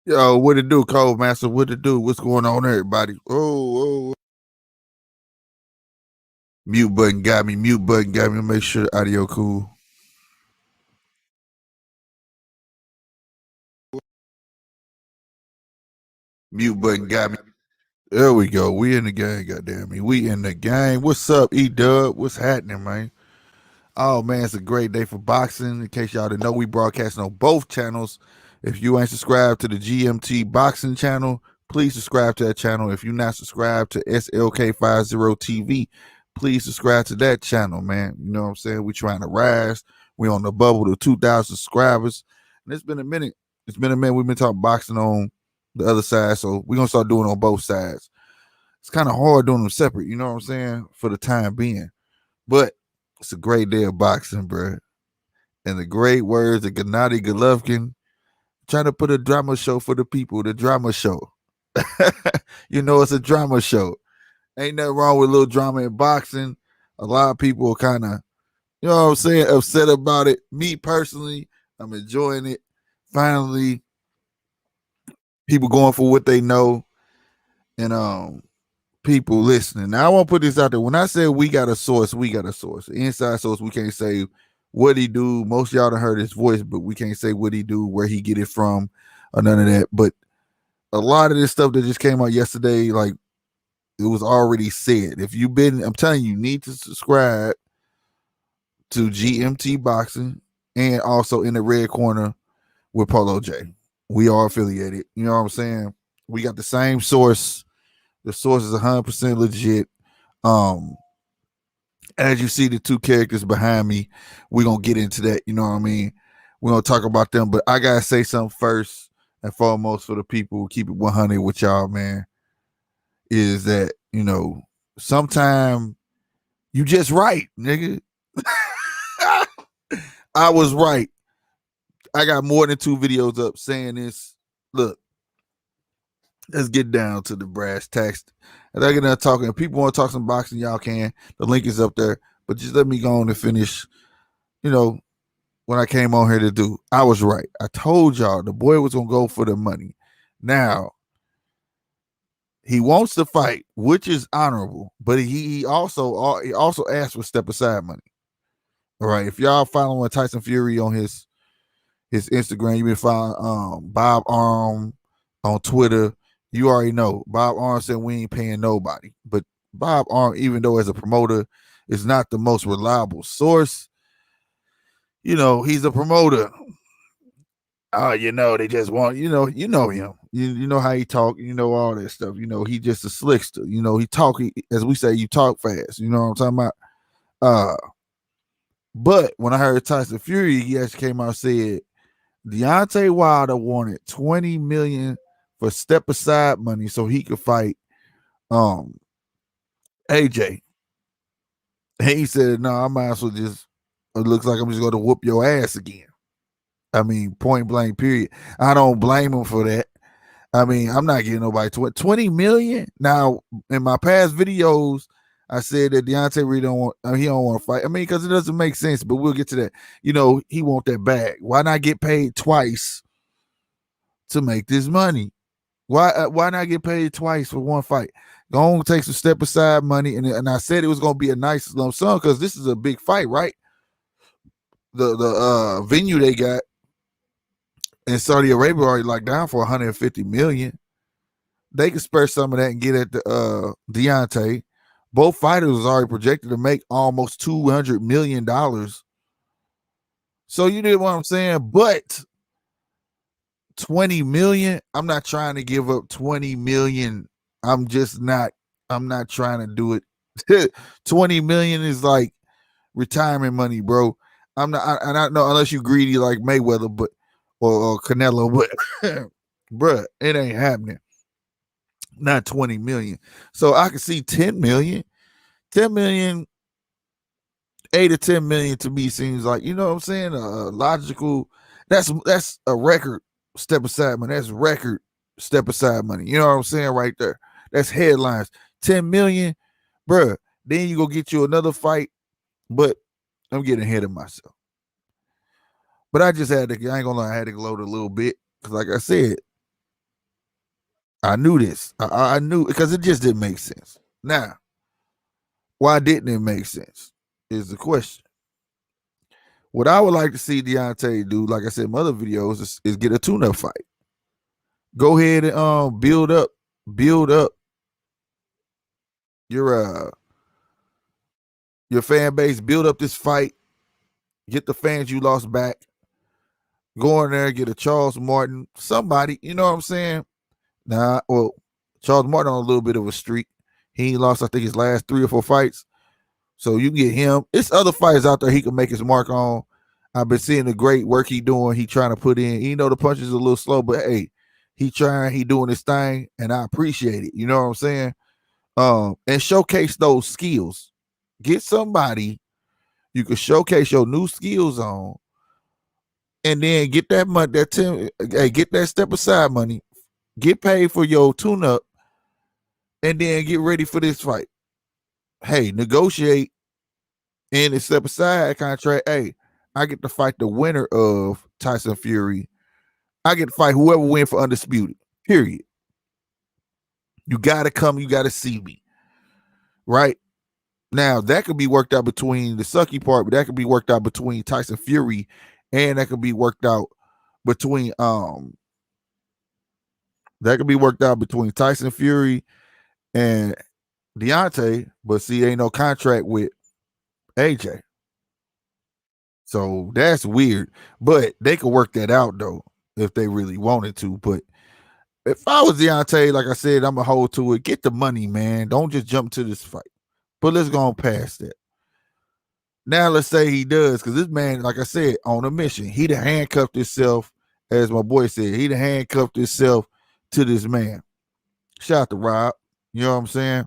Yo, what it do, Cold Master? What it do? What's going on, everybody? Oh. Mute button got me. Mute button got me. Make sure audio cool. Mute button got me. There we go. We in the game, goddamn me. We in the game. What's up, E-Dub? What's happening, man? Oh, man, it's a great day for boxing. In case y'all didn't know, we broadcasting on both channels. If you ain't subscribed to the GMT Boxing channel, please subscribe to that channel. If you're not subscribed to SLK50 TV, please subscribe to that channel, man. You know what I'm saying? We trying to rise. We on the bubble to 2,000 subscribers. And it's been a minute. It's been a minute. We've been talking boxing on the other side, so we're going to start doing it on both sides. It's kind of hard doing them separate, you know what I'm saying, for the time being. But it's a great day of boxing, bro. And the great words of Gennady Golovkin, trying to put a drama show for the people, the drama show. You know, it's a drama show. Ain't nothing wrong with a little drama in boxing. A lot of people are kind of, you know what I'm saying, upset about it. Me personally, I'm enjoying it. Finally, people going for what they know. And people listening. Now I want to put this out there. When I say we got a source, we got a source. Inside source, we can't say what he do. Most of y'all done heard his voice, but we can't say what he do, where he get it from, or none of that. But a lot of this stuff that just came out yesterday, like, it was already said. If you've been, I'm telling you, you need to subscribe to GMT Boxing and also in the red corner with Polo J. We are affiliated. You know what I'm saying? We got the same source. The source is 100% legit. As you see the two characters behind me, we're going to get into that. You know what I mean? We're going to talk about them. But I got to say something first and foremost for the people who keep it 100 with y'all, man, is that, you know, sometimes You just right, nigga. I was right. I got more than 2 videos up saying this. Look, let's get down to the brass tacks. And I get done talking. If people want to talk some boxing, y'all can. The link is up there. But just let me go on and finish, what I came on here to do. I was right. I told y'all the boy was going to go for the money. Now, he wants to fight, which is honorable, but he also asked for step aside money. All right. If y'all following Tyson Fury on his Instagram, you been following Bob Arm on Twitter. You already know Bob Arm said we ain't paying nobody. But Bob Arm, even though as a promoter, is not the most reliable source. He's a promoter. They just want, him. You know how he talk, all that stuff. He just a slickster. He talk, as we say, you talk fast. You know what I'm talking about? But when I heard Tyson Fury, he actually came out and said Deontay Wilder wanted $20 million for step aside money so he could fight AJ. And he said, no, I might as well it looks like I'm just going to whoop your ass again. I mean, point blank, period. I don't blame him for that. I mean, I'm not getting nobody $20 million. Now, in my past videos, I said that Deontay really he don't want to fight. I mean, because it doesn't make sense, but we'll get to that. He want that bag. Why not get paid twice to make this money? Why not get paid twice for one fight? Go on, take some step aside money, and I said it was going to be a nice lump sum because this is a big fight, right? The venue they got in Saudi Arabia already locked down for $150 million. They could spare some of that and get at the Deontay. Both fighters was already projected to make almost $200 million. So you know what I'm saying? But $20 million, I'm not trying to give up $20 million. I'm not trying to do it. $20 million is like retirement money, bro. I'm not, and I know unless you greedy like Mayweather, but or Canelo, but bruh, it ain't happening. Not 20 million. So I can see 10 million. 10 million, 8 to 10 million to me seems like, you know what I'm saying? Logical. That's a record step aside money. That's record step aside money. You know what I'm saying right there? That's headlines. 10 million, bruh. Then you go get you another fight. But I'm getting ahead of myself. But I just had to, I ain't gonna lie, I had to gloat a little bit. Cause like I said, I knew this. I knew because it just didn't make sense. Now, why didn't it make sense? Is the question. What I would like to see Deontay do, like I said in my other videos, is get a tune-up fight. Go ahead and build up your fan base, build up this fight, get the fans you lost back. Go in there, get a Charles Martin, somebody, you know what I'm saying? Charles Martin on a little bit of a streak. He lost, I think, his last 3 or 4 fights. So you can get him. It's other fighters out there he can make his mark on. I've been seeing the great work he doing. He trying to put in. The punches are a little slow, but hey, he doing his thing, and I appreciate it. You know what I'm saying? And showcase those skills. Get somebody you can showcase your new skills on, and then get that money, get that step aside money, get paid for your tune-up, and then get ready for this fight. Hey, negotiate in the step aside contract. Hey, I get to fight the winner of Tyson Fury. I get to fight whoever wins for undisputed. Period. You gotta come. You gotta see me. Right now, that could be worked out between the sucky part, but that could be worked out between Tyson Fury, and that could be worked out between Tyson Fury and Deontay. But see, ain't no contract with AJ. So that's weird. But they could work that out though if they really wanted to. But if I was Deontay, like I said, I'm gonna hold to it. Get the money, man. Don't just jump to this fight. But let's go on past that. Now let's say he does, because this man, like I said, on a mission. He done handcuffed himself, as my boy said. He done handcuffed himself to this man. Shout out to Rob. You know what I'm saying?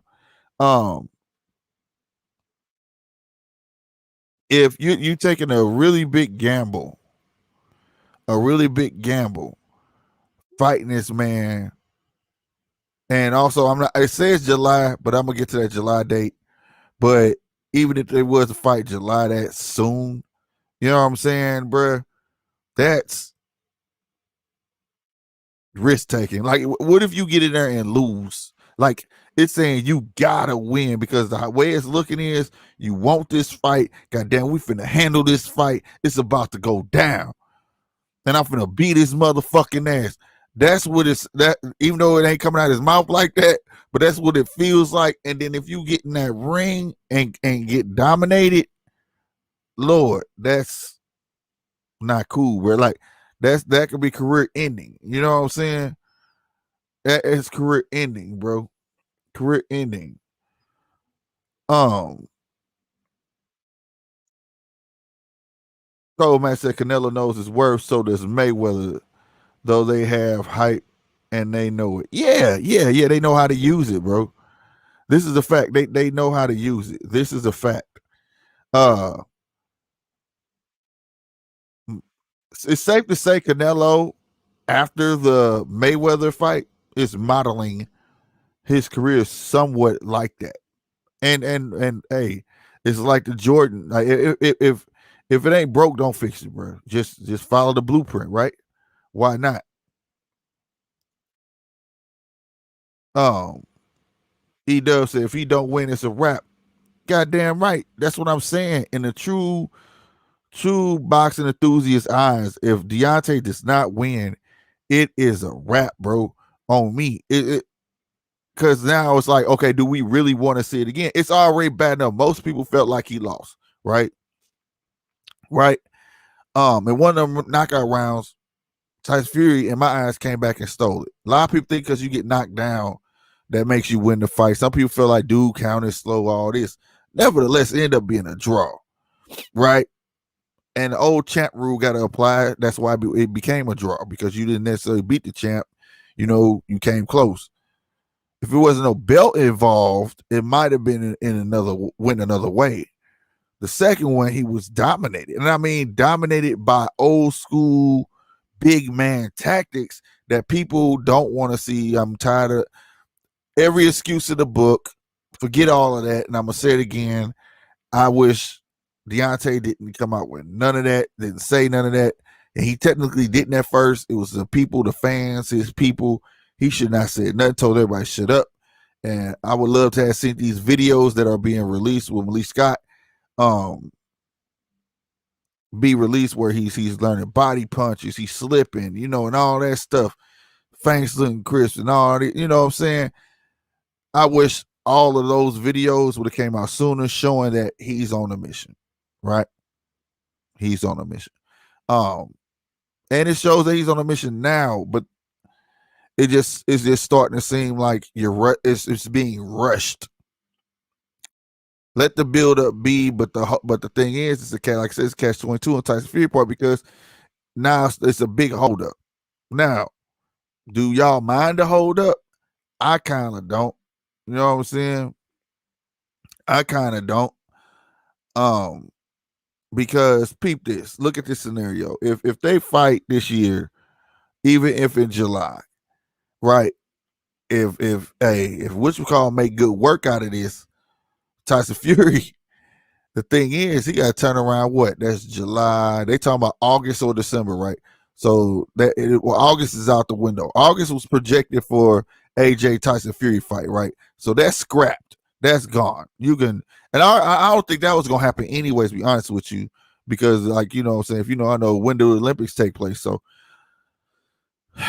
if you taking a really big gamble, a really big gamble, fighting this man, and also I'm not. It says July, but I'm gonna get to that July date. But even if there was a fight July that soon, you know what I'm saying, bruh? That's risk taking. Like, what if you get in there and lose? Like, it's saying you gotta win because the way it's looking is you want this fight. Goddamn, we finna handle this fight. It's about to go down, and I'm finna beat his motherfucking ass. That's what it's that. Even though it ain't coming out his mouth like that, but that's what it feels like. And then if you get in that ring and get dominated, Lord, that's not cool. Bro. Like that could be career ending. You know what I'm saying? That is career ending, bro. Career ending. Um, man said Canelo knows his worth, so does Mayweather, though they have hype and they know it. Yeah, yeah, yeah. They know how to use it, bro. This is a fact. They know how to use it. This is a fact. Uh it's safe to say Canelo, after the Mayweather fight, is modeling his career somewhat like that. And hey, it's like the Jordan. Like if it ain't broke, don't fix it, bro. Just follow the blueprint, right? Why not? Um, E-Dub said if he don't win, it's a wrap. Goddamn right. That's what I'm saying. In the true boxing enthusiast eyes, if Deontay does not win, it is a wrap, bro. On me, because now it's like, okay, do we really want to see it again? It's already bad enough. Most people felt like he lost, right? Right. And one of them knockout rounds, Tyson Fury, in my eyes, came back and stole it. A lot of people think because you get knocked down, that makes you win the fight. Some people feel like, dude, count is slow, all this. Nevertheless, it ended up being a draw, right? And the old champ rule got to apply. That's why it became a draw, because you didn't necessarily beat the champ. You know, you came close. If it wasn't no belt involved, it might have been in another went another way. The second one, he was dominated, and I mean dominated by old school big man tactics that people don't want to see. I'm tired of every excuse in the book. Forget all of that, and I'm gonna say it again. I wish Deontay didn't come out with none of that, didn't say none of that. And he technically didn't at first. It was the people, the fans, his people. He should not say nothing, told everybody shut up. And I would love to have seen these videos that are being released with Malik Scott be released where he's learning body punches, he's slipping, you know, and all that stuff. Fangs looking crisp and all that, you know what I'm saying? I wish all of those videos would have came out sooner, showing that he's on a mission, right? He's on a mission. And it shows that he's on a mission now, but it's just starting to seem like it's being rushed. Let the build up be, but the thing is, it's a cat like I said, it's catch 22 on Tyson Fury part, because now it's a big holdup. Now, do y'all mind the holdup? I kind of don't. You know what I'm saying? I kind of don't. Because peep this. Look at this scenario. If they fight this year, even if in July, right? If what you call make good work out of this, Tyson Fury, the thing is he got to turn around what? That's July. They talking about August or December, right? So August is out the window. August was projected for AJ Tyson Fury fight, right? So that's scrapped. That's gone. You can, and I don't think that was gonna happen anyways. To be honest with you, because like you know what I'm saying, if you know, I know when do the Olympics take place. So I'm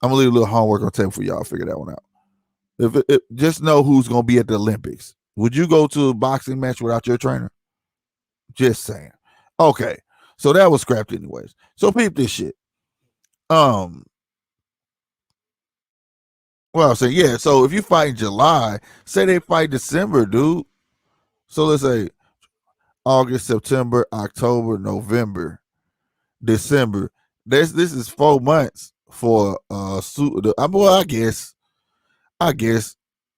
gonna leave a little homework on table for y'all to figure that one out. If just know who's gonna be at the Olympics. Would you go to a boxing match without your trainer? Just saying. Okay, so that was scrapped anyways. So peep this shit. Well, I was saying, yeah. So if you fight in July, say they fight December, dude. So let's say August, September, October, November, December. This is 4 months for well, I guess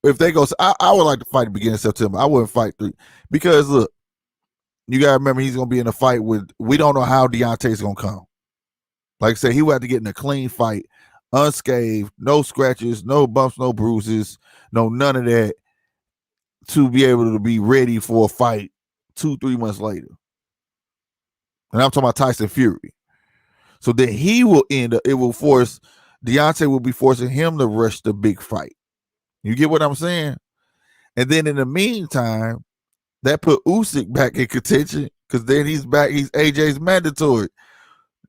if they go, I would like to fight the beginning of September. I wouldn't fight 3 because look, You gotta remember he's gonna be in a fight with. We don't know how Deontay's gonna come. Like I said, he would have to get in a clean fight, unscathed, no scratches, no bumps, no bruises, no none of that, to be able to be ready for a fight 2-3 months later. And I'm talking about Tyson Fury. So then he will end up. It will force Deontay will be forcing him to rush the big fight. You get what I'm saying? And then in the meantime, that put Usyk back in contention because then he's back. He's AJ's mandatory.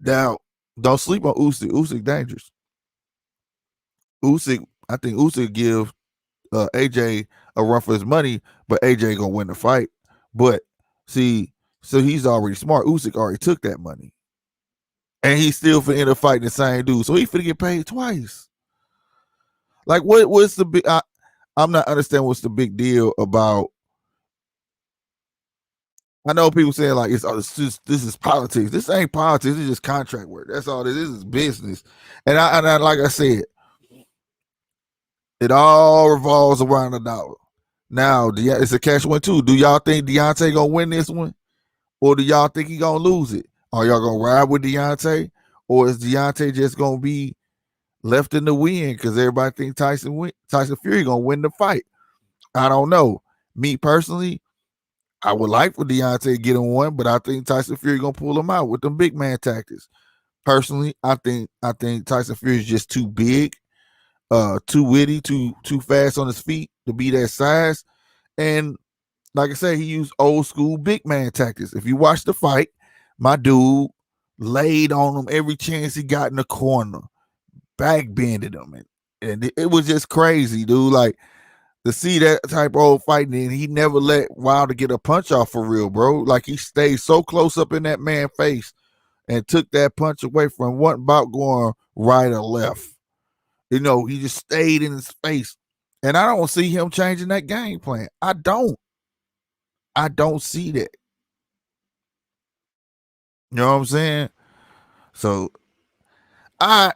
Now, don't sleep on Usyk. Usyk dangerous. I think Usyk give AJ a run for his money, but AJ gonna win the fight. But see, so he's already smart. Usyk already took that money, and he's still finna end up fighting the same dude. So he finna get paid twice. Like, what's the big? I'm not understanding what's the big deal about. I know people saying like it's just this is politics. This ain't politics. It's just contract work. That's all this is business. And I like I said, it all revolves around the dollar. Now, it's a catch 1-2. Do y'all think Deontay gonna win this one, or do y'all think he gonna lose it? Are y'all gonna ride with Deontay, or is Deontay just gonna be left in the wind because everybody think Tyson Fury gonna win the fight? I don't know. Me personally, I would like for Deontay to get him one, but I think Tyson Fury gonna pull him out with them big man tactics. Personally, I think Tyson Fury is just too big, too witty, too fast on his feet to be that size. And like I said, he used old school big man tactics. If you watch the fight, my dude laid on him every chance he got in the corner, backbended him, and it was just crazy, dude. Like, to see that type of old fighting, and he never let Wilder get a punch off for real, bro. Like, he stayed so close up in that man's face and took that punch away from one about going right or left. You know, he just stayed in his face. And I don't see him changing that game plan. I don't see that. You know what I'm saying? So I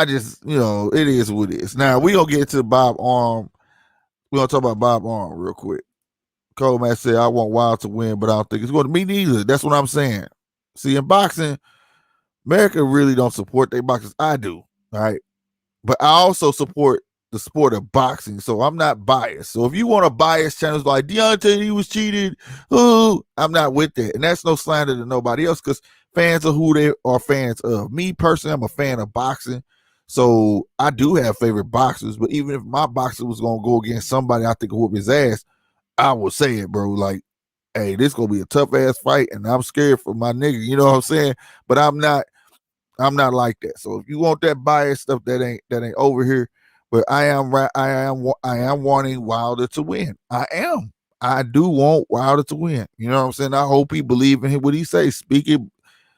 just, it is what it is. Now we gonna get to Bob Arm. We're gonna talk about Bob Arm real quick. Coleman said, I want Wild to win, but I don't think it's going to. Me neither. That's what I'm saying. See, in boxing, America really don't support their boxers. I do, all right? But I also support the sport of boxing, so I'm not biased. So if you want to bias channels like Deontay, he was cheated, I'm not with that. And that's no slander to nobody else, because fans of who they are fans of. Me personally, I'm a fan of boxing. So I do have favorite boxers, but even if my boxer was going to go against somebody I think will whoop his ass, I will say it, bro. Like, hey, this gonna be a tough ass fight, and I'm scared for my nigga. You know what I'm saying? But I'm not like that. So if you want that bias stuff, that ain't over here. But I am wanting Wilder to win. I do want Wilder to win. You know what I'm saying? I hope he believe in him. What he say? Speak it.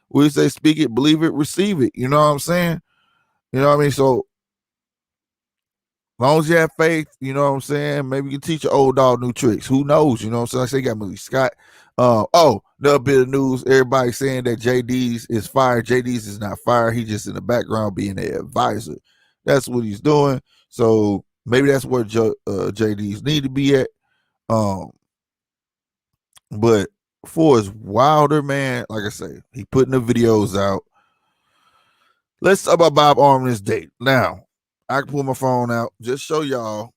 What he say? Speak it. Believe it. Receive it. You know what I'm saying? You know what I mean? So, as long as you have faith, you know what I'm saying? Maybe you can teach your old dog new tricks. Who knows? You know what I'm saying? Like I say, got Millie Scott. Another bit of news. Everybody saying that JD's is fired. JD's is not fired. He's just in the background being an advisor. That's what he's doing. So maybe that's where JD's need to be at. But for his Wilder, man, like I say, he putting the videos out. Let's talk about Bob Arm this date. Now, I can pull my phone out, just show y'all.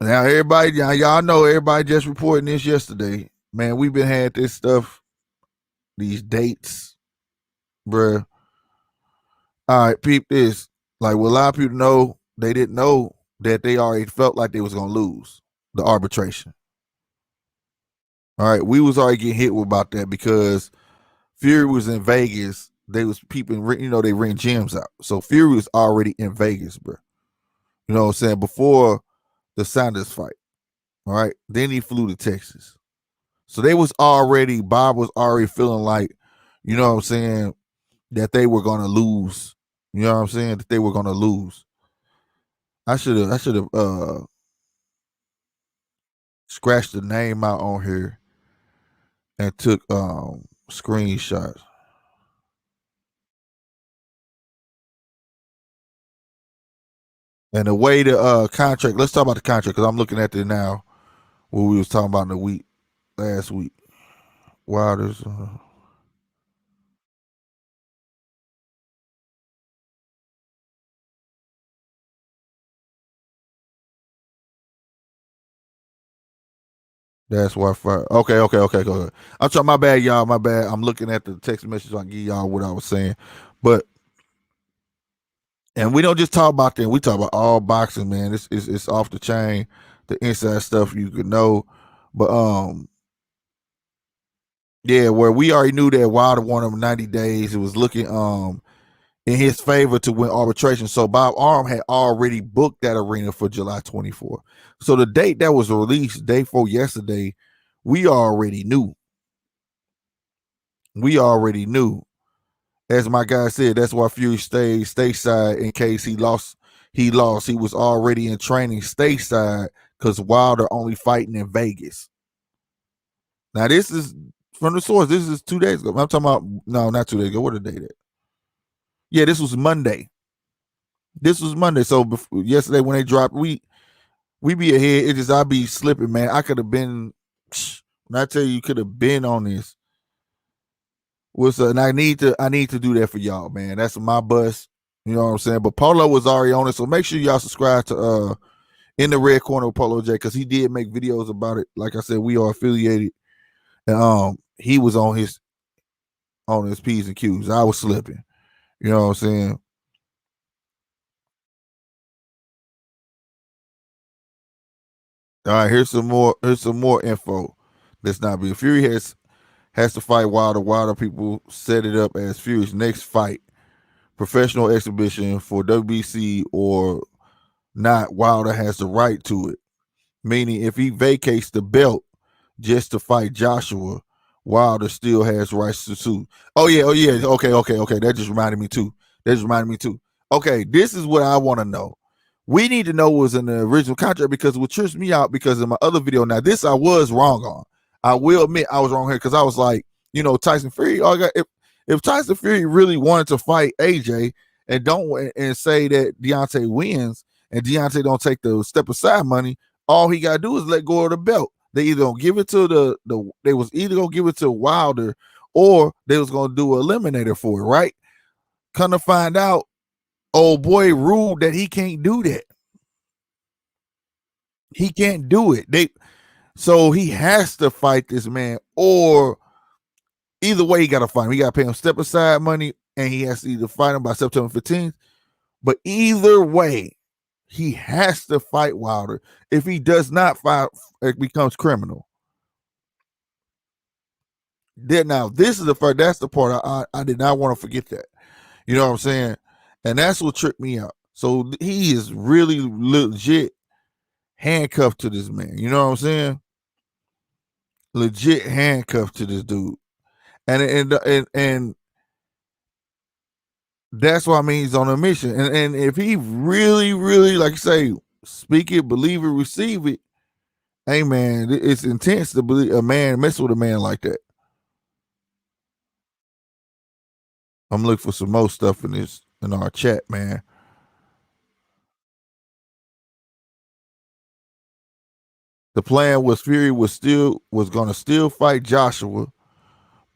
Now, y'all know everybody just reporting this yesterday. Man, we've been had this stuff, these dates, bruh. All right, peep this. Like, what a lot of people know, they didn't know that they already felt like they was going to lose the arbitration. All right, we was already getting hit with about that because Fury was in Vegas. They was peeping, they ring gyms out. So Fury was already in Vegas, bro. You know what I'm saying? Before the Sanders fight. All right. Then he flew to Texas. So Bob was already feeling like, you know what I'm saying, that they were gonna lose. You know what I'm saying? That they were gonna lose. I should have scratched the name out on here and took screenshots. And the way the contract, let's talk about the contract, because I'm looking at it now, what we was talking about in the week last week. Wilder's. That's why. Okay. I'm trying. My bad, y'all. My bad. I'm looking at the text message. So I can give y'all what I was saying, but and we don't just talk about that. We talk about all boxing, man. It's off the chain. The inside stuff you could know, but yeah, where we already knew that Wilder won him 90 days. It was looking in his favor to win arbitration. So Bob Arum had already booked that arena for July 24th. So the date that was released, day before yesterday, we already knew. We already knew. As my guy said, that's why Fury stayed stateside in case he lost. He lost. He was already in training stateside because Wilder only fighting in Vegas. Now this is from the source. This is 2 days ago. I'm talking about no, not 2 days ago. What a day that? Yeah, this was Monday. This was Monday. So yesterday when they dropped, we be ahead. It just I be slipping, man. I could have been. When I tell you could have been on this. And I need to do that for y'all, man. That's my bus. You know what I'm saying? But Polo was already on it, so make sure y'all subscribe to In the Red Corner with Polo J because he did make videos about it. Like I said, we are affiliated, and he was on his P's and Q's. I was slipping. You know what I'm saying? All right, here's some more. Here's some more info. That's not being Fury has to fight Wilder. Wilder people set it up as Fury's next fight, professional exhibition for WBC or not. Wilder has the right to it. Meaning, if he vacates the belt just to fight Joshua, Wilder still has rights to sue. Oh yeah. Okay. That just reminded me too. Okay, this is what I want to know. We need to know what was in the original contract because what trips me out because in my other video, now this I was wrong on. I will admit I was wrong here because I was like, Tyson Fury. If Tyson Fury really wanted to fight AJ and say that Deontay wins and Deontay don't take the step aside money, all he gotta do is let go of the belt. They either gonna give it to they was either gonna give it to Wilder or they was gonna do an eliminator for it, right? Come to find out, old boy ruled that he can't do that. He can't do it. So he has to fight this man, or either way, he got to fight him. He got to pay him step aside money, and he has to either fight him by September 15th. But either way, he has to fight Wilder. If he does not fight, it becomes criminal. Then now, this is the first. That's the part I did not want to forget that. You know what I'm saying? And that's what tripped me out. So he is really legit handcuffed to this man. You know what I'm saying? Legit handcuffed to this dude. And that's what I mean. He's on a mission. And if he really, really, like you say, speak it, believe it, receive it, hey man, it's intense to believe a man mess with a man like that. I'm looking for some more stuff in our chat, man. The plan was Fury was gonna still fight Joshua,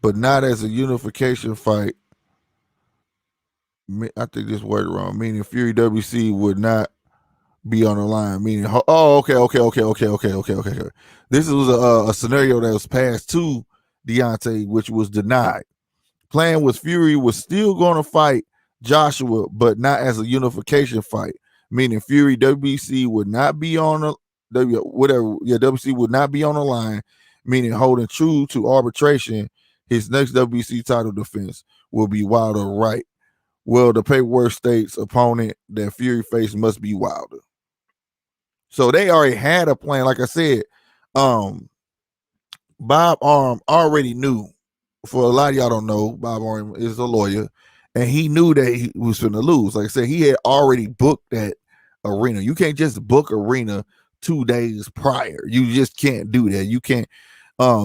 but not as a unification fight. I think this word wrong. Meaning Fury WC would not be on the line. Meaning, okay. This was a scenario that was passed to Deontay, which was denied. Plan was Fury was still going to fight Joshua, but not as a unification fight. Meaning Fury WBC would not be on the WBC would not be on the line. Meaning holding true to arbitration, his next WBC title defense will be Wilder, right? Well, the paperwork states opponent that Fury faced must be Wilder. So they already had a plan. Like I said, Bob Arum already knew. For a lot of y'all don't know, Bob Arum is a lawyer, and he knew that he was going to lose. Like I said, he had already booked that arena. You can't just book arena 2 days prior. You just can't do that. You can't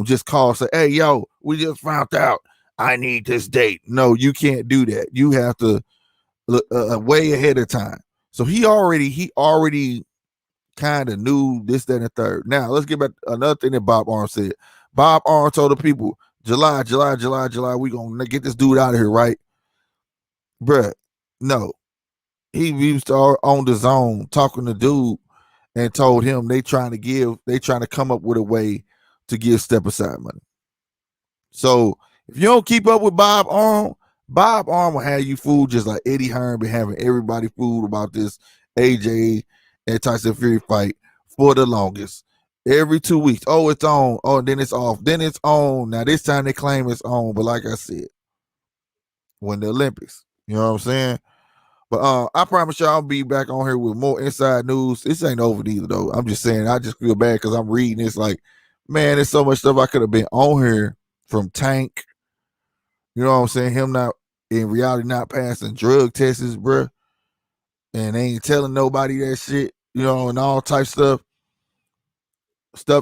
just call and say, "Hey, yo, we just found out I need this date." No, you can't do that. You have to look way ahead of time. So he already kind of knew this, that, and the third. Now let's get back to another thing that Bob Arum said. Bob Arum told the people July. We gonna get this dude out of here, right, bruh? No, he used to on the zone talking to dude and told him they trying to come up with a way to give step aside money. So if you don't keep up with Bob Arm will have you fooled just like Eddie Hearn been having everybody fooled about this AJ and Tyson Fury fight for the longest. Every 2 weeks. Oh, it's on. Oh, then it's off. Then it's on. Now this time they claim it's on. But like I said, when the Olympics. You know what I'm saying? But I promise y'all I'll be back on here with more inside news. This ain't over either though. I'm just saying I just feel bad because I'm reading it's like, man, there's so much stuff I could have been on here from Tank. You know what I'm saying? Him not in reality not passing drug tests, bruh. And they ain't telling nobody that shit, you know, and all type stuff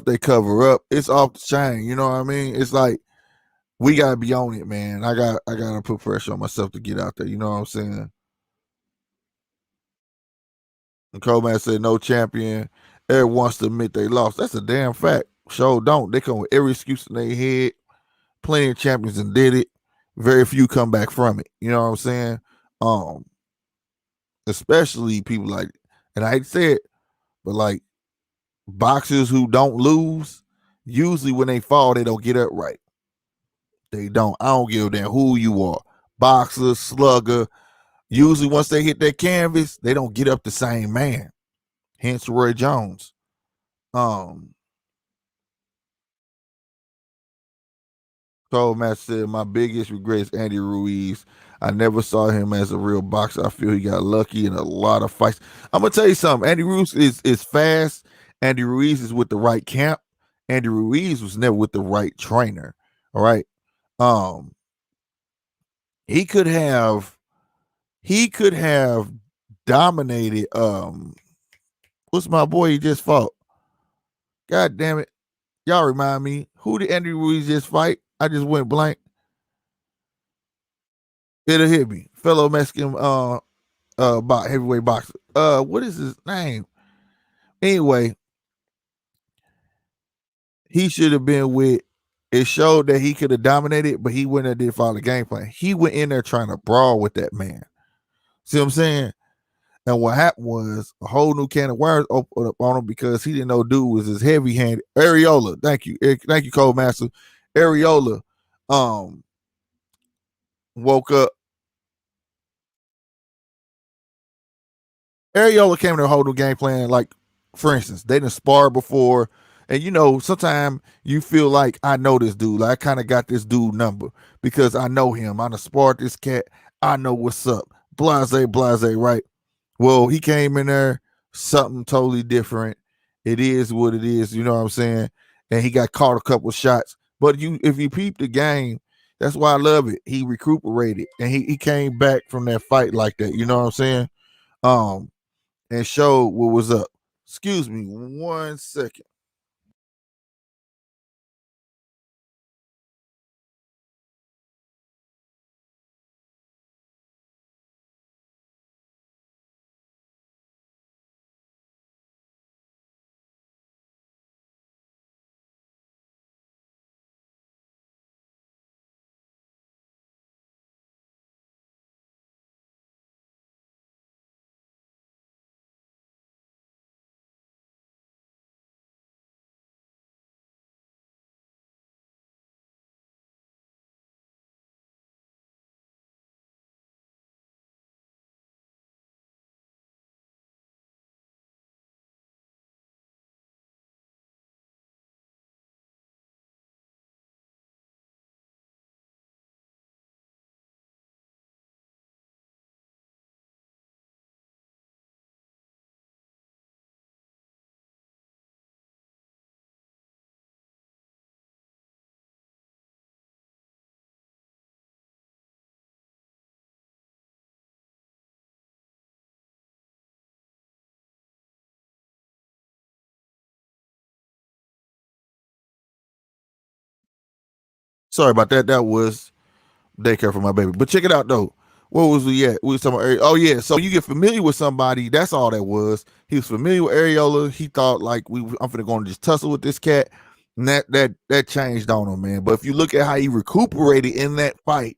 they cover up. It's off the chain, you know what I mean? It's like we gotta be on it, man. I gotta put pressure on myself to get out there, you know what I'm saying? And Coleman said no champion ever wants to admit they lost. That's a damn fact. Sure don't. They come with every excuse in their head. Plenty of champions and did it. Very few come back from it. You know what I'm saying? Um, Especially people like, and I hate to say it, but like boxers who don't lose, usually when they fall, they don't get up right. They don't. I don't give a damn who you are. Boxer, slugger. Usually once they hit that canvas, they don't get up the same man. Hence Roy Jones. Um, Cole Match said, my biggest regret is Andy Ruiz. I never saw him as a real boxer. I feel he got lucky in a lot of fights. I'm gonna tell you something. Andy Ruiz is fast. Andy Ruiz is with the right camp. Andy Ruiz was never with the right trainer. All right. Um, he could have dominated what's my boy he just fought? God damn it. Y'all remind me. Who did Andy Ruiz just fight? I just went blank. It'll hit me. Fellow Mexican heavyweight boxer. What is his name? Anyway, he should have been with. It showed that he could have dominated, but he went and did follow the game plan. He went in there trying to brawl with that man. See what I'm saying? And what happened was a whole new can of worms opened up on him because he didn't know dude was as heavy handed. Areola, thank you, Cole Master. Areola, um, woke up. Areola came to a whole new game plan. Like, for instance, they didn't spar before. And you know, sometimes you feel like I know this dude. Like I kind of got this dude number because I know him. I done sparred this cat. I know what's up. Blase, right? Well, he came in there, something totally different. It is what it is, you know what I'm saying? And he got caught a couple shots. But if you peep the game, that's why I love it. He recuperated and he came back from that fight like that. You know what I'm saying? Um, and showed what was up. Excuse me 1 second. Sorry about that. That was daycare for my baby. But check it out though. What was we at? We was talking about oh yeah. So when you get familiar with somebody, that's all that was. He was familiar with Areola. He thought like I'm finna go and just tussle with this cat. And that changed on him, man. But if you look at how he recuperated in that fight,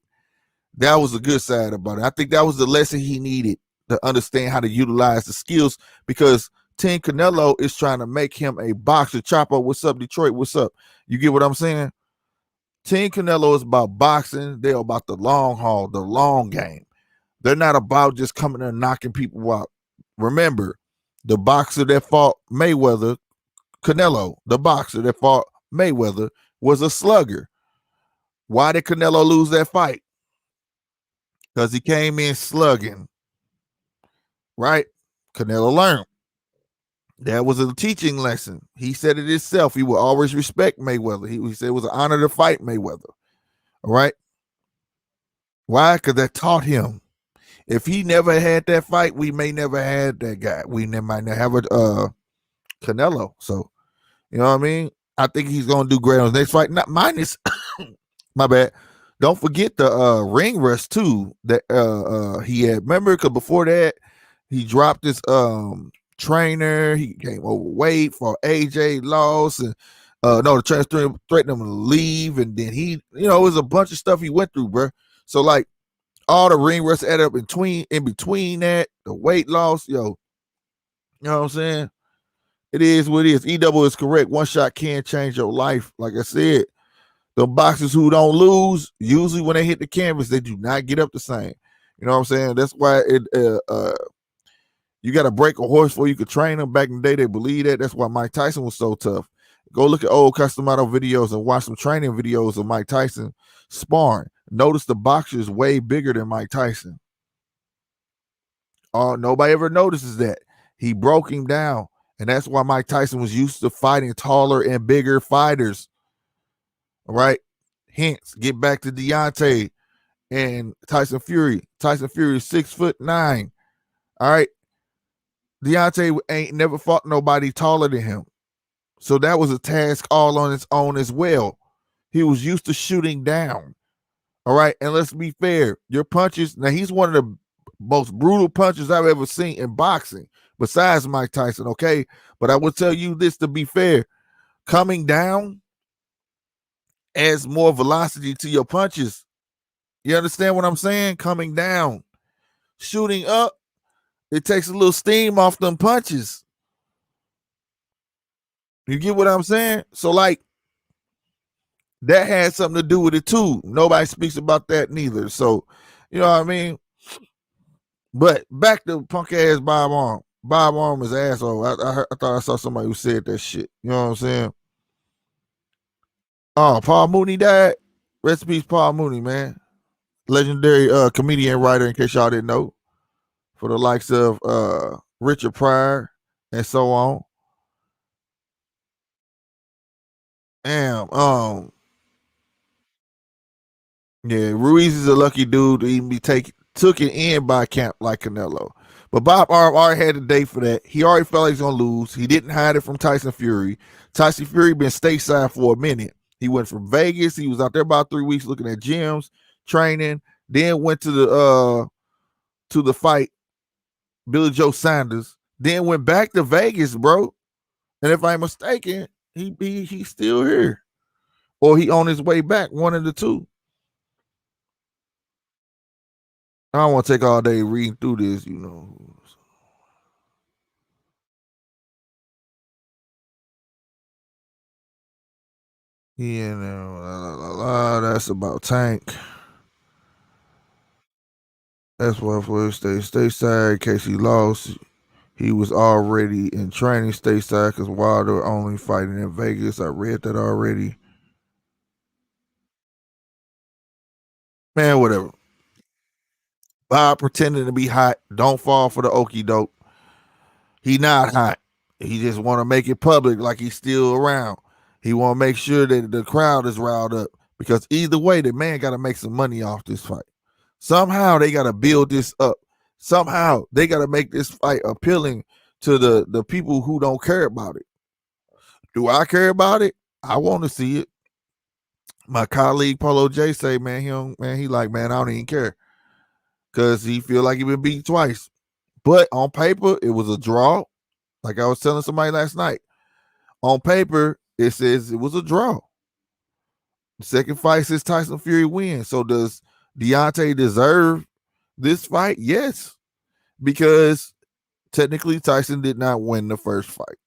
that was a good side about it. I think that was the lesson he needed to understand how to utilize the skills, because Team Canelo is trying to make him a boxer. Chopper, what's up, Detroit? What's up? You get what I'm saying? Team Canelo is about boxing. They're about the long haul, the long game. They're not about just coming there and knocking people out. Remember, the boxer that fought Mayweather, Canelo, the boxer that fought Mayweather, was a slugger. Why did Canelo lose that fight? Because he came in slugging, right? Canelo learned. That was a teaching lesson. He said it himself. He would always respect Mayweather. He said it was an honor to fight Mayweather. All right. Why? Because that taught him. If he never had that fight, we may never had that guy. We might not have a Canelo. So, you know what I mean? I think he's gonna do great on his next fight. Not minus my bad. Don't forget the ring rust too that he had. Remember, because before that, he dropped his trainer. He came overweight for AJ loss, and no, the trainer threatened him to leave, and then he, it was a bunch of stuff he went through, bro. So like all the ring rust added up in between that, the weight loss, you know what I'm saying? It is what it is. EW is correct. One shot can change your life. Like I said, the boxers who don't lose, usually when they hit the canvas, they do not get up the same. You know what I'm saying? That's why you got to break a horse before you could train them. Back in the day, they believe that. That's why Mike Tyson was so tough. Go look at old Customato videos and watch some training videos of Mike Tyson sparring. Notice the boxer is way bigger than Mike Tyson. Nobody ever notices that. He broke him down. And that's why Mike Tyson was used to fighting taller and bigger fighters. All right. Hence, get back to Deontay and Tyson Fury. Tyson Fury is 6'9". All right. Deontay ain't never fought nobody taller than him. So that was a task all on its own as well. He was used to shooting down. All right. And let's be fair. Your punches, now he's one of the most brutal punches I've ever seen in boxing, besides Mike Tyson. Okay. But I will tell you this to be fair. Coming down adds more velocity to your punches. You understand what I'm saying? Coming down. Shooting up, it takes a little steam off them punches. You get what I'm saying? So, like, that had something to do with it too. Nobody speaks about that neither. So, you know what I mean? But back to punk ass Bob Arm. Bob Arm is an asshole. I thought I saw somebody who said that shit. You know what I'm saying? Oh, Paul Mooney died. Rest in peace, Paul Mooney, man. Legendary comedian writer, in case y'all didn't know. For the likes of Richard Pryor and so on. Damn. Yeah, Ruiz is a lucky dude to even be took it in by a camp like Canelo. But Bob Arm already had a day for that. He already felt like he was gonna lose. He didn't hide it from Tyson Fury. Tyson Fury been stateside for a minute. He went from Vegas. He was out there about 3 weeks looking at gyms, training. Then went to the fight, Billy Joe Sanders. Then went back to Vegas, bro. And if I'm mistaken, he's still here, or he on his way back. One of the two. I don't want to take all day reading through this, you know. Yeah, that's about Tank. That's why for stateside in case he lost. He was already in training stateside because Wilder only fighting in Vegas. I read that already. Man, whatever. Bob pretending to be hot. Don't fall for the okie doke. He not hot. He just want to make it public like he's still around. He want to make sure that the crowd is riled up because either way, the man got to make some money off this fight. Somehow they got to build this up. Somehow they got to make this fight appealing to the people who don't care about it. Do I care about it? I want to see it. My colleague Polo J say, man, he like, man, I don't even care because he feel like he been beat twice. But on paper, it was a draw. Like I was telling somebody last night, on paper, It says it was a draw. The second fight says Tyson Fury wins. So does Deontay deserve this fight? Yes, because technically Tyson did not win the first fight.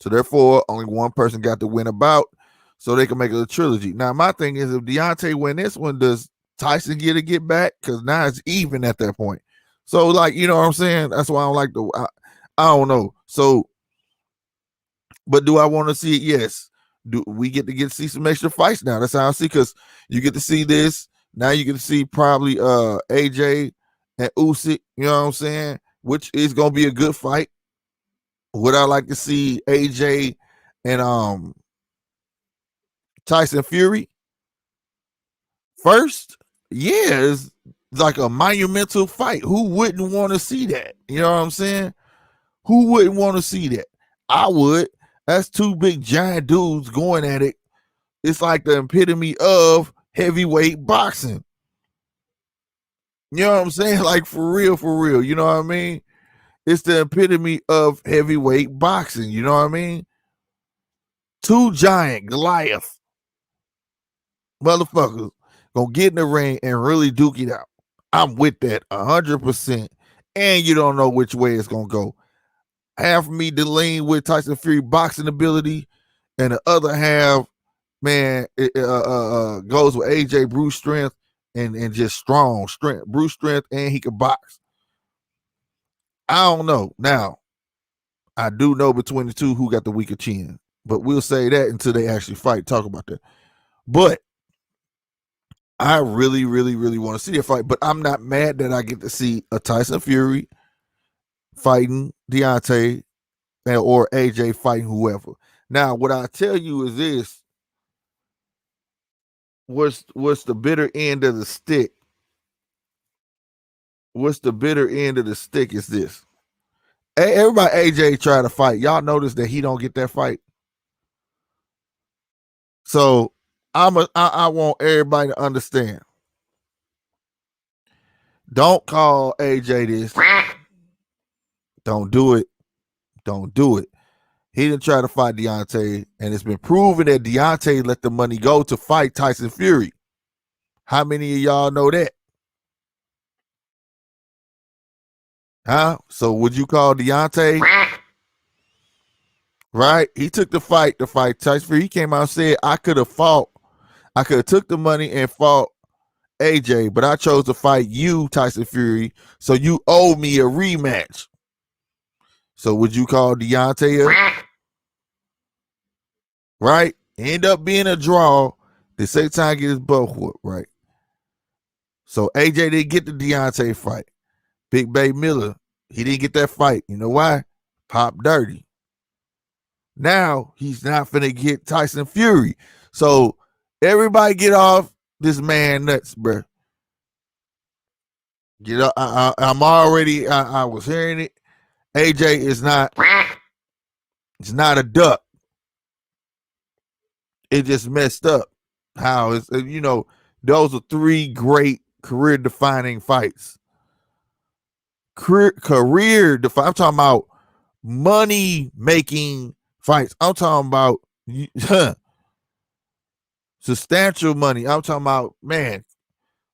So therefore, only one person got to win a bout, so they can make it a trilogy. Now, my thing is, if Deontay win this one, does Tyson get back? Because now it's even at that point. So, like, you know what I'm saying? That's why I don't like I don't know. So, but do I want to see it? Yes. Do we get to see some extra fights now? That's how I see, because you get to see this. Now you get to see probably AJ and Usyk, you know what I'm saying? Which is gonna be a good fight. Would I like to see AJ and Tyson Fury first? Yeah, it's like a monumental fight. Who wouldn't want to see that? You know what I'm saying? Who wouldn't want to see that? I would. That's two big giant dudes going at it. It's like the epitome of heavyweight boxing. You know what I'm saying? Like for real, for real. You know what I mean? It's the epitome of heavyweight boxing. You know what I mean? Two giant Goliath motherfuckers gonna get in the ring and really duke it out. I'm with that 100%. And you don't know which way it's gonna go. Half of me to lean with Tyson Fury boxing ability, and the other half, man, goes with AJ Bruce strength and just strong strength, Bruce strength, and he can box. I don't know. Now, I do know between the two who got the weaker chin, but we'll say that until they actually fight. Talk about that. But I really, really, really want to see a fight. But I'm not mad that I get to see a Tyson Fury fighting Deontay or AJ fighting whoever. Now, what I tell you is this: what's the bitter end of the stick? What's the bitter end of the stick is this. Everybody AJ try to fight. Y'all notice that he don't get that fight. So I want everybody to understand. Don't call AJ this. Don't do it. Don't do it. He didn't try to fight Deontay, and it's been proven that Deontay let the money go to fight Tyson Fury. How many of y'all know that? Huh? So would you call Deontay? Right? He took the fight to fight Tyson Fury. He came out and said, I could have took the money and fought AJ, but I chose to fight you, Tyson Fury, so you owe me a rematch. So would you call Deontay right? End up being a draw. The same time get his butt whooped, right? So AJ didn't get the Deontay fight. Big Bay Miller, he didn't get that fight. You know why? Pop dirty. Now he's not finna get Tyson Fury. So everybody get off this man nuts, bro. Get up. I'm already. I was hearing it. AJ is not. It's not a duck. It just messed up. How it's those are three great career defining fights. Career defining. I'm talking about money making fights. I'm talking about substantial money. I'm talking about, man,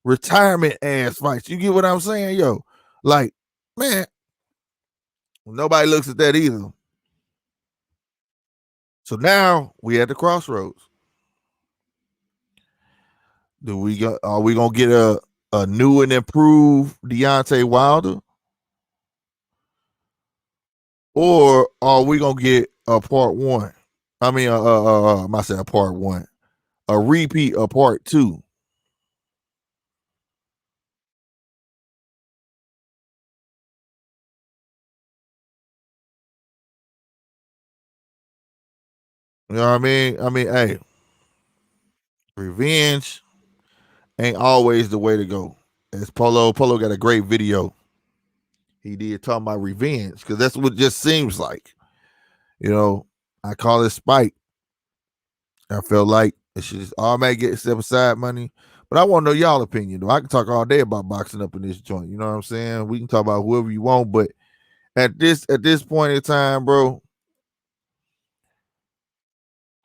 retirement ass fights. You get what I'm saying, yo? Like, man, nobody looks at that either. So now we at the crossroads. Are we gonna get a new and improved Deontay Wilder? Or are we gonna get a part one? I mean, I said a part one, a repeat of part two. You know what I mean? I mean, hey, revenge ain't always the way to go. As Polo got a great video he did talking about revenge, because that's what it just seems like. I call it spite. I felt like it should just automatically get step aside money. But I want to know y'all opinion though. I can talk all day about boxing up in this joint. You know what I'm saying? We can talk about whoever you want, but at this point in time, bro,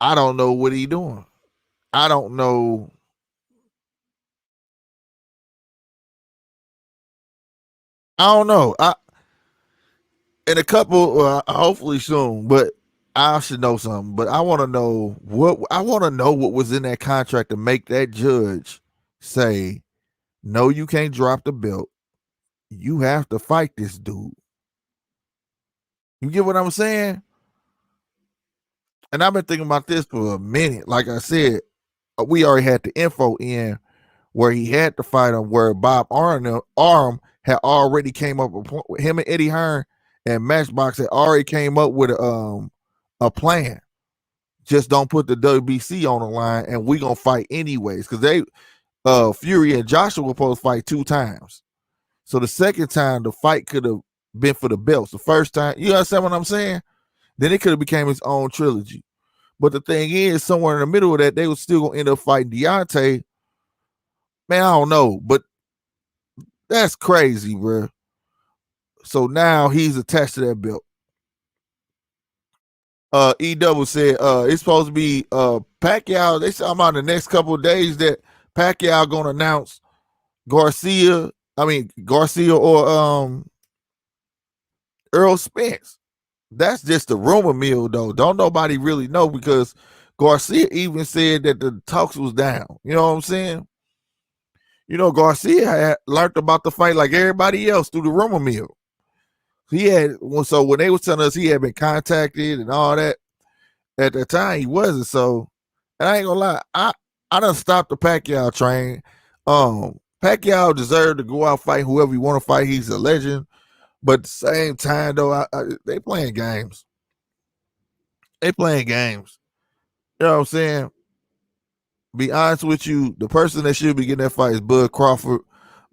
I don't know what he doing. I don't know. I don't know. I in a couple, hopefully soon, but I should know something. But I want to know what was in that contract to make that judge say, no, you can't drop the belt. You have to fight this dude. You get what I'm saying? And I've been thinking about this for a minute. Like I said, we already had the info in where he had to fight him, where Bob Arm had already came up with him and Eddie Hearn and Matchbox had already came up with a plan. Just don't put the WBC on the line, and we gonna fight anyways. Because they Fury and Joshua were supposed to fight 2 times. So the second time the fight could have been for the belts. The first time, you understand what I'm saying? Then it could have became its own trilogy. But the thing is, somewhere in the middle of that, they were still gonna end up fighting Deontay. Man, I don't know, but that's crazy, bro. So now he's attached to that belt. E Double said it's supposed to be Pacquiao. They said about the next couple of days that Pacquiao gonna announce Garcia or Earl Spence. That's just a rumor mill though. Don't nobody really know because Garcia even said that the talks was down. You know what I'm saying? You know, Garcia had learned about the fight like everybody else through the rumor mill. He had so when they was telling us he had been contacted and all that, at the time he wasn't. So and I ain't gonna lie, I done stopped the Pacquiao train. Pacquiao deserved to go out fight whoever he want to fight. He's a legend. But at the same time though, they playing games. They playing games. You know what I'm saying? Be honest with you, the person that should be getting that fight is Bud Crawford.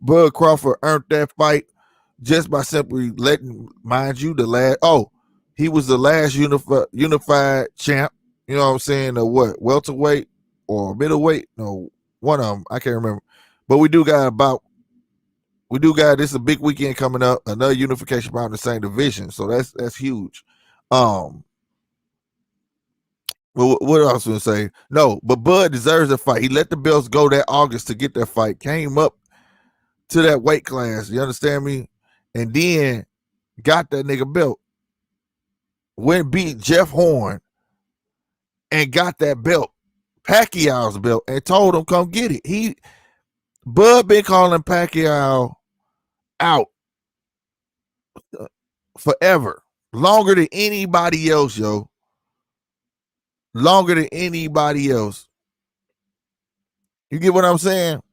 Bud Crawford earned that fight just by simply letting, mind you, he was the last unified champ. You know what I'm saying? The what, welterweight or middleweight? No, one of them. I can't remember. But this is a big weekend coming up. Another unification bout in the same division, so that's huge. What else was I say? No, but Bud deserves a fight. He let the belts go that August to get that fight. Came up to that weight class. You understand me? And then got that nigga belt. Went beat Jeff Horn and got that belt, Pacquiao's belt, and told him come get it. Bud been calling Pacquiao out forever, longer than anybody else, yo. Longer than anybody else. You get what I'm saying?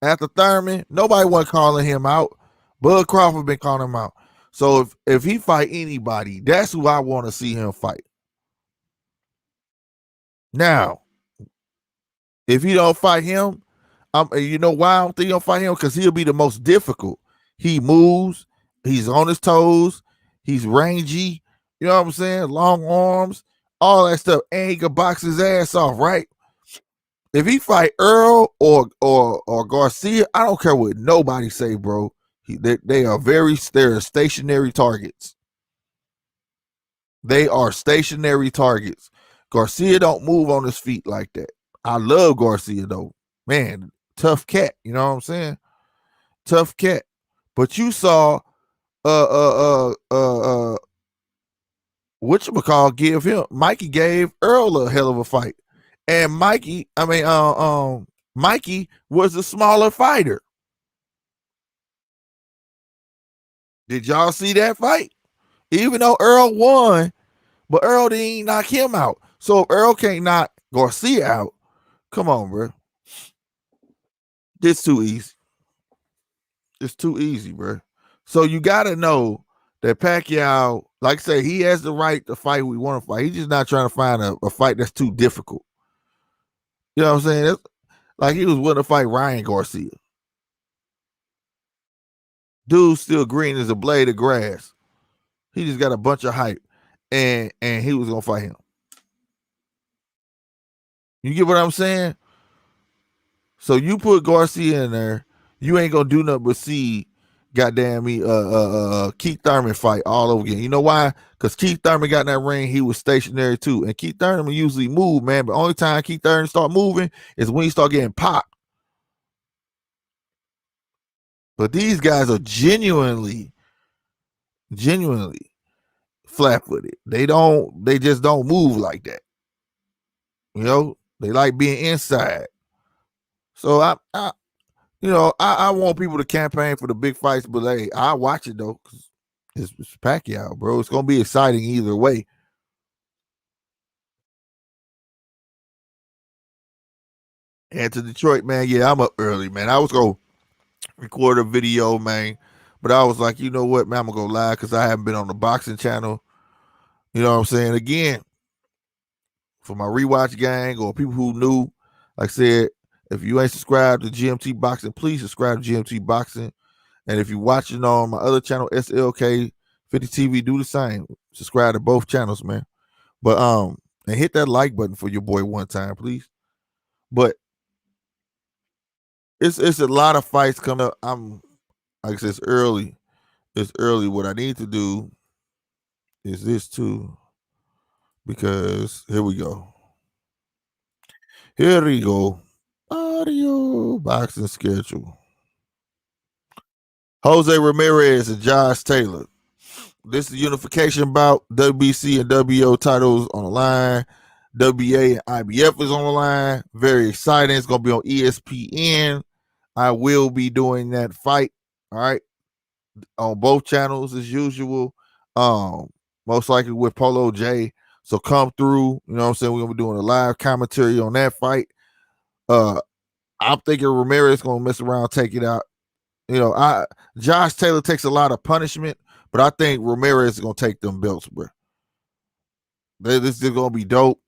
After Thurman, nobody wasn't calling him out. Bud Crawford been calling him out. So if he fight anybody, that's who I want to see him fight. Now, if he don't fight him, you know why I don't think he'll fight him? Because he'll be the most difficult. He moves, he's on his toes, he's rangy, you know what I'm saying? Long arms, all that stuff. And he can box his ass off, right? If he fight Earl or Garcia, I don't care what nobody say, bro. They are they're stationary targets. They are stationary targets. Garcia don't move on his feet like that. I love Garcia though. Man, tough cat. You know what I'm saying? Tough cat. But you saw whatchamacall give him. Mikey gave Earl a hell of a fight. And Mikey was a smaller fighter. Did y'all see that fight? Even though Earl won, but Earl didn't knock him out. So if Earl can't knock Garcia out, come on, bro. This too easy. It's too easy, bro. So you got to know that Pacquiao, like I say, he has the right to fight who he want to fight. He's just not trying to find a fight that's too difficult. You know what I'm saying? It's like he was willing to fight Ryan Garcia. Dude's still green as a blade of grass. He just got a bunch of hype, and he was gonna fight him. You get what I'm saying? So you put Garcia in there, you ain't gonna do nothing but see goddamn me Keith Thurman fight all over again. You know why? Because Keith Thurman got in that ring, he was stationary too. And Keith Thurman usually move, man. But only time Keith Thurman start moving is when he start getting popped. But these guys are genuinely flat-footed. They just don't move like that. You know, they like being inside. So I want people to campaign for the big fights, but hey, I watch it though, because it's Pacquiao, bro. It's gonna be exciting either way. And to Detroit, man, yeah, I'm up early, man. I was gonna record a video, man, but I was like, you know what, man, I'm gonna go live because I haven't been on the boxing channel. You know what I'm saying? Again, for my rewatch gang or people who knew, like I said, if you ain't subscribed to GMT Boxing, please subscribe to GMT Boxing. And if you're watching on my other channel, SLK 50 TV, do the same. Subscribe to both channels, man. But and hit that like button for your boy one time, please. But it's a lot of fights coming up. I'm like I said, it's early. It's early. What I need to do is this too, because here we go. Here we go. Audio boxing schedule. Jose Ramirez and Josh Taylor. This is unification bout. WBC and WO titles on the line. WA and IBF is on the line. Very exciting. It's going to be on ESPN. I will be doing that fight. All right. On both channels as usual. Most likely with Polo J. So come through. You know what I'm saying? We're going to be doing a live commentary on that fight. I'm thinking Ramirez is going to mess around, take it out. You know, Josh Taylor takes a lot of punishment, but I think Ramirez is gonna take them belts, bro. This is gonna be dope.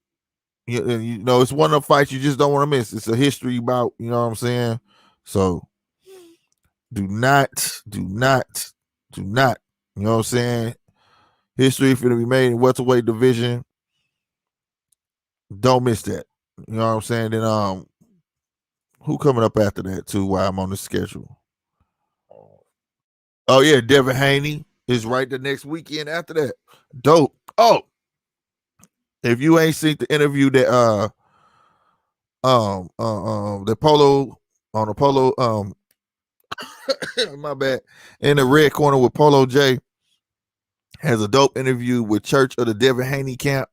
You know, it's one of the fights you just don't want to miss. It's a history bout. You know what I'm saying? So do not. You know what I'm saying? History for to be made in welterweight division. Don't miss that. You know what I'm saying? Then who coming up after that too? While I'm on the schedule. Oh yeah, Devin Haney is right the next weekend after that. Dope. Oh, if you ain't seen the interview that the Polo on the Polo my bad, in the red corner with Polo J has a dope interview with Church of the Devin Haney camp.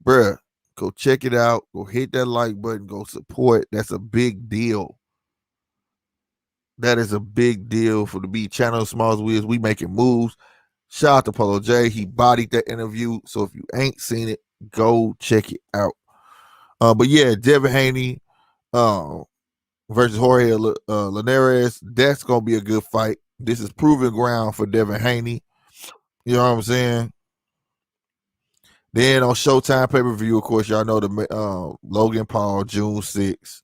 Bruh, go check it out. Go hit that like button. Go support. That's a big deal. That is a big deal for the B channel. Small as we is, we making moves. Shout out to Polo J. He bodied that interview. So if you ain't seen it, go check it out. But yeah, Devin Haney versus Jorge Linares. That's gonna be a good fight. This is proving ground for Devin Haney. You know what I'm saying? Then on Showtime pay-per-view, of course, y'all know the Logan Paul, June 6th.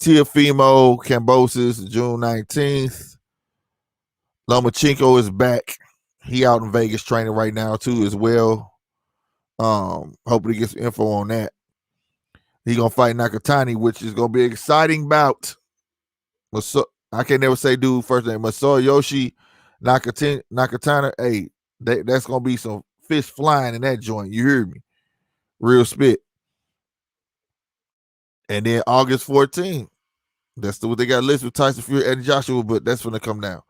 Teofimo Cambosis, June 19th. Lomachenko is back. He out in Vegas training right now too as well. Hoping to get some info on that. He gonna fight Nakatani, which is gonna be an exciting bout. I can never say dude first name. Masayoshi Nakatana. Hey, that's gonna be some fish flying in that joint. You hear me? Real spit. And then August 14th. That's what they got listed with Tyson Fury and Joshua, but that's gonna come down.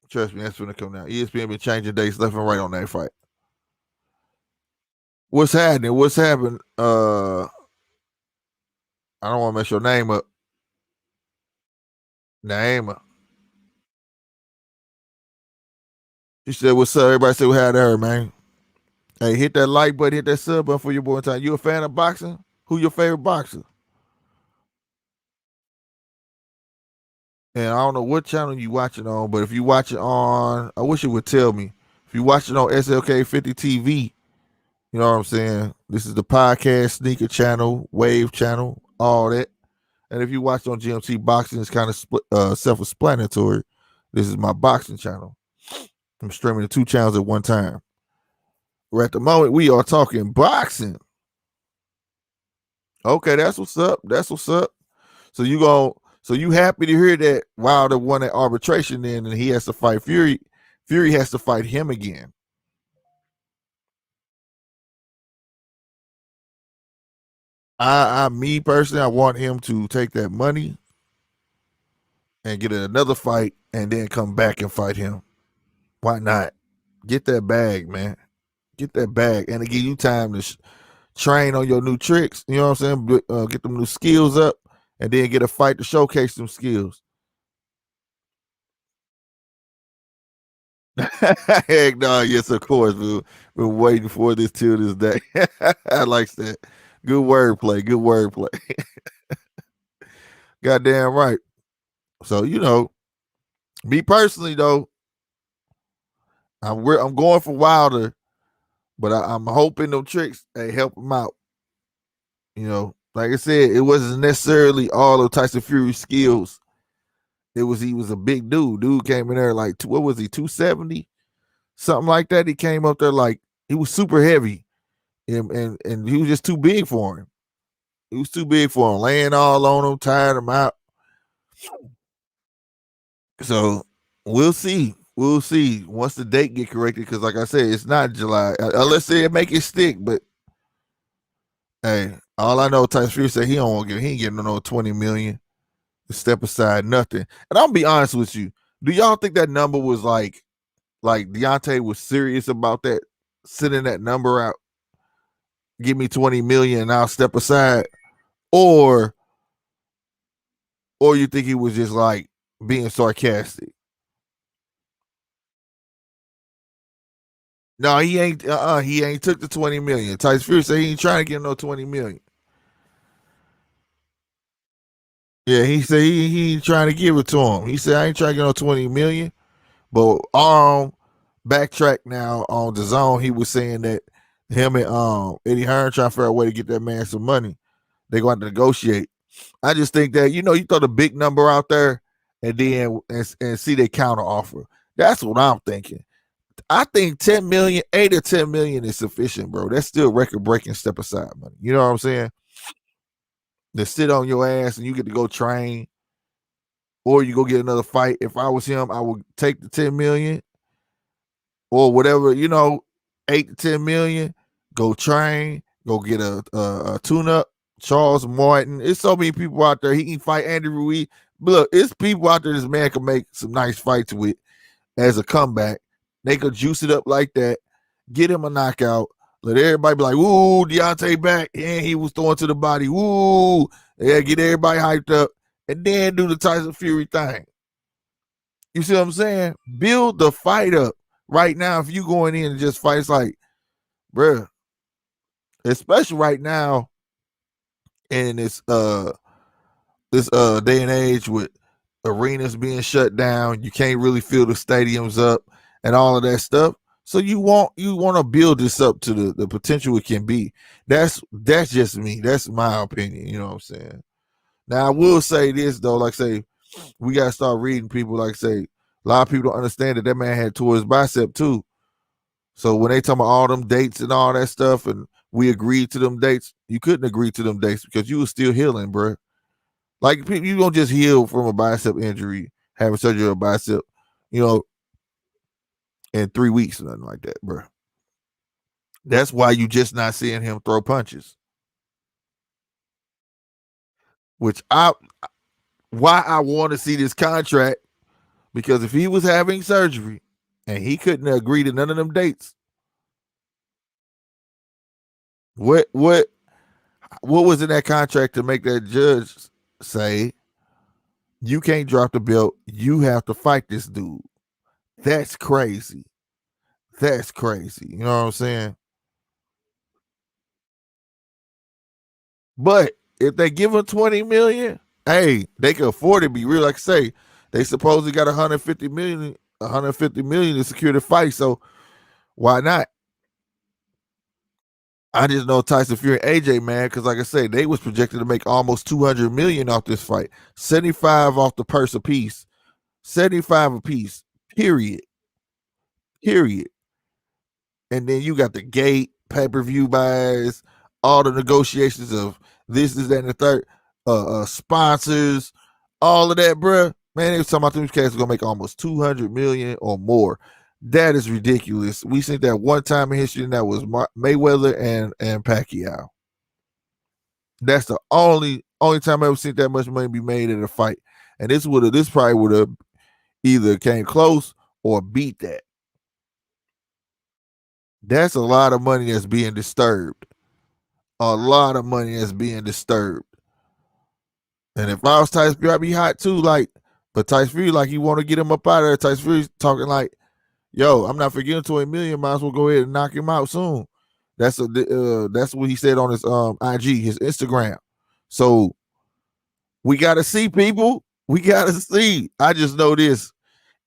Trust me, that's gonna come down. ESPN been changing dates left and right on that fight. What's happening? What's happened? I don't want to mess your name up. Naima. She said, "What's up?" Everybody say what happened to her, man. Hey, hit that like button, hit that sub button for your boy in time. You a fan of boxing? Who your favorite boxer? And I don't know what channel you watching on, but if you watch it on, I wish it would tell me. If you watch it on SLK 50 TV, you know what I'm saying? This is the podcast sneaker channel, wave channel, all that. And if you watch on GMT Boxing, it's kind of self-explanatory. This is my boxing channel. I'm streaming the two channels at one time. Where at the moment we are talking boxing. Okay, that's what's up. That's what's up. So So you happy to hear that Wilder won that arbitration then, and he has to fight Fury. Fury has to fight him again. Me personally, I want him to take that money and get another fight, and then come back and fight him. Why not? Get that bag, man. Get that bag, and to give you time to train on your new tricks. You know what I'm saying? Get them new skills up, and then get a fight to showcase them skills. Heck no, yes, of course. Been waiting for this till this day. I like that. Good wordplay. Good wordplay. Goddamn right. So me personally though, I'm going for Wilder, but I'm hoping them tricks they help him out. Like I said, it wasn't necessarily all of Tyson Fury's skills. He was a big dude. Dude came in there like what was he, 270? Something like that. He came up there like he was super heavy. And he was just too big for him. He was too big for him, laying all on him, tired him out. So we'll see. We'll see once the date get corrected. Because like I said, it's not July. Unless they make it stick. But hey, all I know, Tyson Fury said he ain't getting no 20 million to step aside, nothing. And I'll be honest with you. Do y'all think that number was like Deontay was serious about that, sending that number out? Give me 20 million and I'll step aside. Or you think he was just like being sarcastic? No, he ain't. He ain't took the 20 million. Tyson Fury said he ain't trying to get no 20 million. Yeah, he said he ain't trying to give it to him. He said I ain't trying to get no 20 million. But backtrack now on the zone. He was saying that him and Eddie Hearn trying to figure out a way to get that man some money. They going to negotiate. I just think that you throw the big number out there and then and see their counter offer. That's what I'm thinking. I think 10 million, 8 or 10 million is sufficient, bro. That's still record breaking step aside money. You know what I'm saying? To sit on your ass and you get to go train, or you go get another fight. If I was him, I would take the 10 million or whatever, 8 to 10 million, go train, go get a tune up. Charles Martin. It's so many people out there. He can fight Andy Ruiz. But look, it's people out there this man can make some nice fights with as a comeback. They could juice it up like that, get him a knockout, let everybody be like, "Ooh, Deontay back," and he was throwing to the body. Ooh, yeah, get everybody hyped up, and then do the Tyson Fury thing. You see what I'm saying? Build the fight up. Right now, if you going in and just fight, it's like, bruh, especially right now in this day and age with arenas being shut down, you can't really fill the stadiums up and all of that stuff. So you want to build this up to the potential it can be. That's just me. That's my opinion. You know what I'm saying? Now I will say this though, like say we gotta start reading people. Like say a lot of people don't understand that man had tore his bicep too. So when they talk about all them dates and all that stuff, and we agreed to them dates, you couldn't agree to them dates because you were still healing, bro. Like you don't just heal from a bicep injury, having surgery on a bicep, you know, in 3 weeks or nothing like that, bro. That's why you just not seeing him throw punches. Which why I want to see this contract, because if he was having surgery and he couldn't agree to none of them dates, what was in that contract to make that judge say you can't drop the belt, you have to fight this dude? That's crazy. That's crazy. You know what I'm saying? But if they give him 20 million, hey, they can afford it. Be real, like I say, they supposedly got 150 million to secure the fight. So why not? I just know Tyson Fury and AJ, man, because like I say, they was projected to make almost 200 million off this fight, 75 off the purse a piece, 75 a piece. Period. Period. And then you got the gate, pay-per-view buys, all the negotiations of this, that, and the third, sponsors, all of that, bruh. Man, they was talking about these cats gonna make almost 200 million or more. That is ridiculous. We seen that one time in history, and that was Mayweather and Pacquiao. That's the only time I ever seen that much money be made in a fight. And this probably would have either came close or beat that. That's a lot of money that's being disturbed. A lot of money that's being disturbed. And if I was Tyson Fury, I'd be hot too. Like, but Tyson Fury, like, you want to get him up out of there. Tyson Fury's talking like, yo, I'm not forgetting to a million. Might as well go ahead and knock him out soon. That's what he said on his IG, his Instagram. So we gotta see, people. We gotta see. I just know this.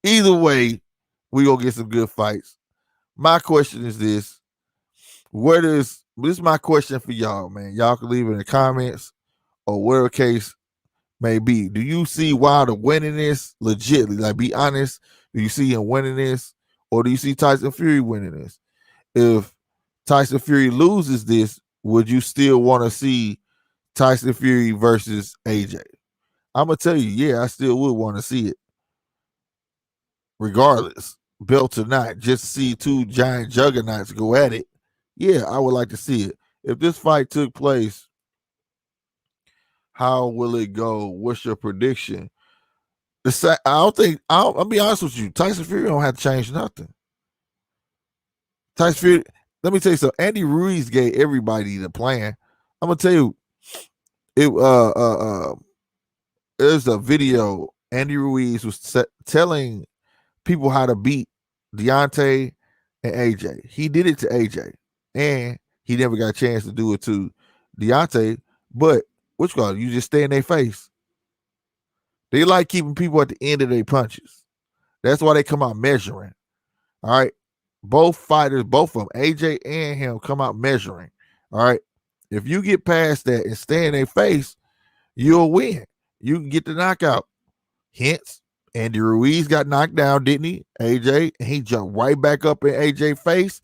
Either way, we gonna get some good fights. My question is this: this is my question for y'all, man? Y'all can leave it in the comments or whatever case may be. Do you see Wilder winning this legitly? Like, be honest. Do you see him winning this, or do you see Tyson Fury winning this? If Tyson Fury loses this, would you still want to see Tyson Fury versus AJ? I'm gonna tell you, yeah, I still would want to see it, regardless, belt or not. Just see two giant juggernauts go at it. Yeah, I would like to see it. If this fight took place, how will it go? What's your prediction? I'll be honest with you. Tyson Fury don't have to change nothing. Tyson Fury, let me tell you something. Andy Ruiz gave everybody the plan. I'm gonna tell you, there's a video. Andy Ruiz was telling people how to beat Deontay and AJ. He did it to AJ, and he never got a chance to do it to Deontay. But which one? You just stay in their face. They like keeping people at the end of their punches. That's why they come out measuring. All right. Both fighters, both of them, AJ and him, come out measuring. All right. If you get past that and stay in their face, you'll win. You can get the knockout. Hence, Andy Ruiz got knocked down, didn't he? AJ, and he jumped right back up in AJ's face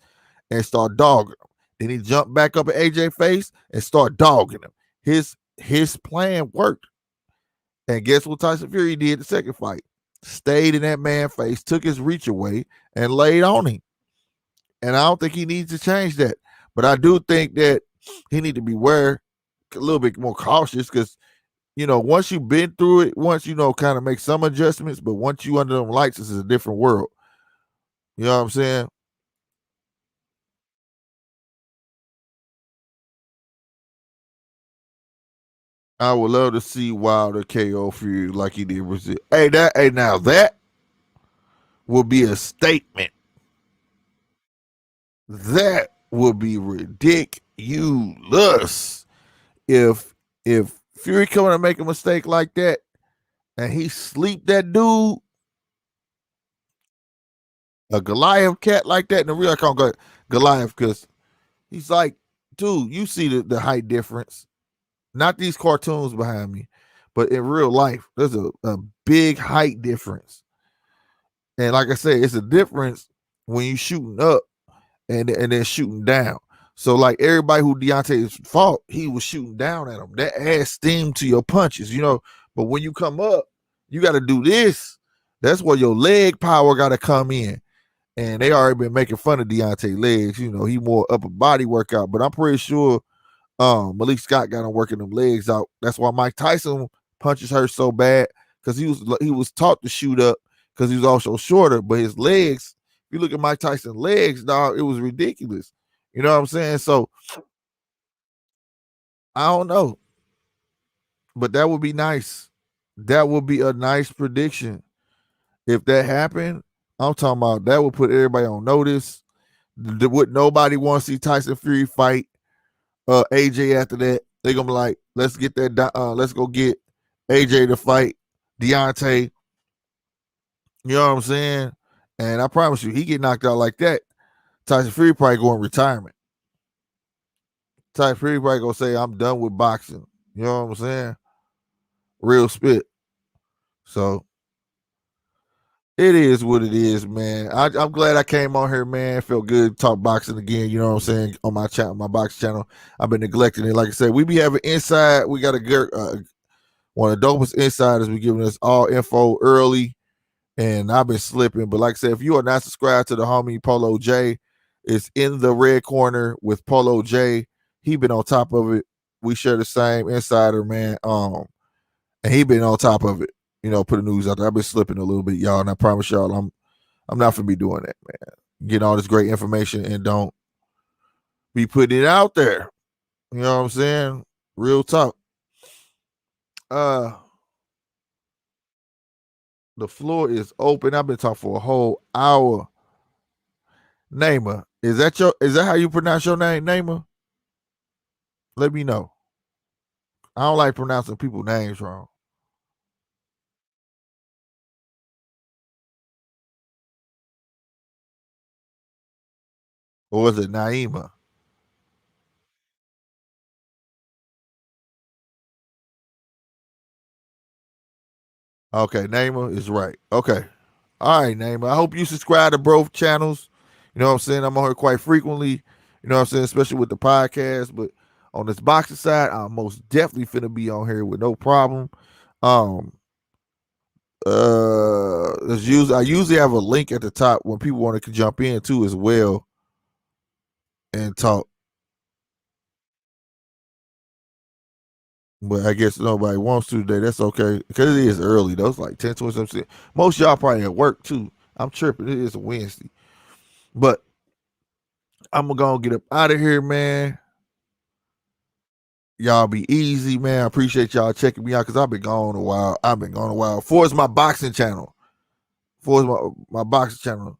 and started dogging him. Then he jumped back up in AJ's face and started dogging him. His plan worked. And guess what Tyson Fury did the second fight? Stayed in that man's face, took his reach away, and laid on him. And I don't think he needs to change that. But I do think that he need to be a little bit more cautious, because, once you've been through it, once, kind of make some adjustments, but once you under them lights, this is a different world. You know what I'm saying? I would love to see Wilder KO Fury like he did Brazil. Now that would be a statement. That would be ridiculous if Fury coming to make a mistake like that and he sleep that dude, a Goliath cat like that. In the real, I call him Goliath because he's like, dude, you see the height difference. Not these cartoons behind me, but in real life, there's a big height difference. And like I said, it's a difference when you shooting up and then shooting down. So like everybody who Deontay's fought, he was shooting down at him. That adds steam to your punches, But when you come up, you got to do this. That's where your leg power got to come in. And they already been making fun of Deontay's legs. He more upper body workout. But I'm pretty sure Malik Scott got him working them legs out. That's why Mike Tyson punches hurt so bad, because he was taught to shoot up because he was also shorter. But his legs, if you look at Mike Tyson's legs, dog, it was ridiculous. You know what I'm saying? So I don't know, but that would be nice. That would be a nice prediction if that happened. I'm talking about that would put everybody on notice. Would nobody want to see Tyson Fury fight AJ after that? They're gonna be like, let's get that. Let's go get AJ to fight Deontay. You know what I'm saying? And I promise you, he get knocked out like that, Tyson Fury probably going retirement. Tyson Fury probably gonna say, I'm done with boxing. You know what I'm saying? Real spit. So it is what it is, man. I'm glad I came on here, man. Felt good to talk boxing again. You know what I'm saying? On my channel, my box channel. I've been neglecting it. Like I said, we be having inside. We got one of the dopest insiders. We giving us all info early, and I've been slipping. But like I said, if you are not subscribed to the homie Polo J, it's in the red corner with Polo J. He been on top of it. We share the same insider, man. And he been on top of it. Put the news out there. I've been slipping a little bit, y'all, and I promise y'all, I'm not gonna be doing that, man. Getting all this great information and don't be putting it out there. You know what I'm saying? Real talk. The floor is open. I've been talking for a whole hour. Namer, is that how you pronounce your name, Namer? Let me know. I don't like pronouncing people's names wrong. Or was it Naima? Okay, Namer is right. Okay. All right, Namer. I hope you subscribe to both channels. You know what I'm saying? I'm on here quite frequently. You know what I'm saying? Especially with the podcast. But on this boxing side, I'm most definitely finna be on here with no problem. Um, I usually have a link at the top when people want to jump in too as well and talk. But I guess nobody wants to today. That's okay. Because it is early though. It's like 10, 20 something. Most of y'all probably at work too. I'm tripping. It is a Wednesday. But I'm gonna get up out of here, man. Y'all be easy, man. I appreciate y'all checking me out because I've been gone a while. For my boxing channel. For my boxing channel.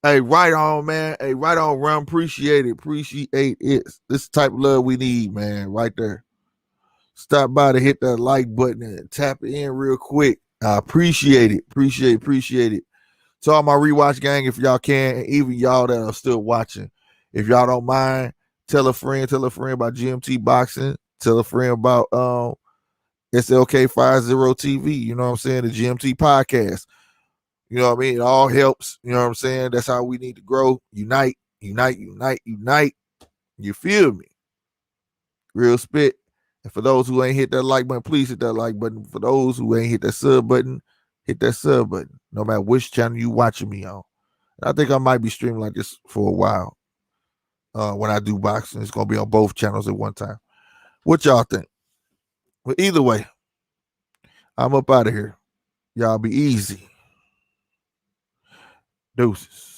Hey, right on, man. Hey, right on, Rum. Appreciate it. Appreciate it. This type of love we need, man. Right there. Stop by to hit that like button and tap it in real quick. I appreciate it. Appreciate it. To all my rewatch gang, if y'all can, and even y'all that are still watching, if y'all don't mind, tell a friend about GMT Boxing. Tell a friend about SLK50 TV. You know what I'm saying? The GMT podcast. You know what I mean? It all helps. You know what I'm saying? That's how we need to grow. Unite. You feel me? Real spit. And for those who ain't hit that like button, please hit that like button. For those who ain't hit that sub button, hit that sub button. No matter which channel you watching me on. And I think I might be streaming like this for a while. When I do boxing, it's gonna be on both channels at one time. What y'all think? But either way, I'm up out of here. Y'all be easy. Deuces.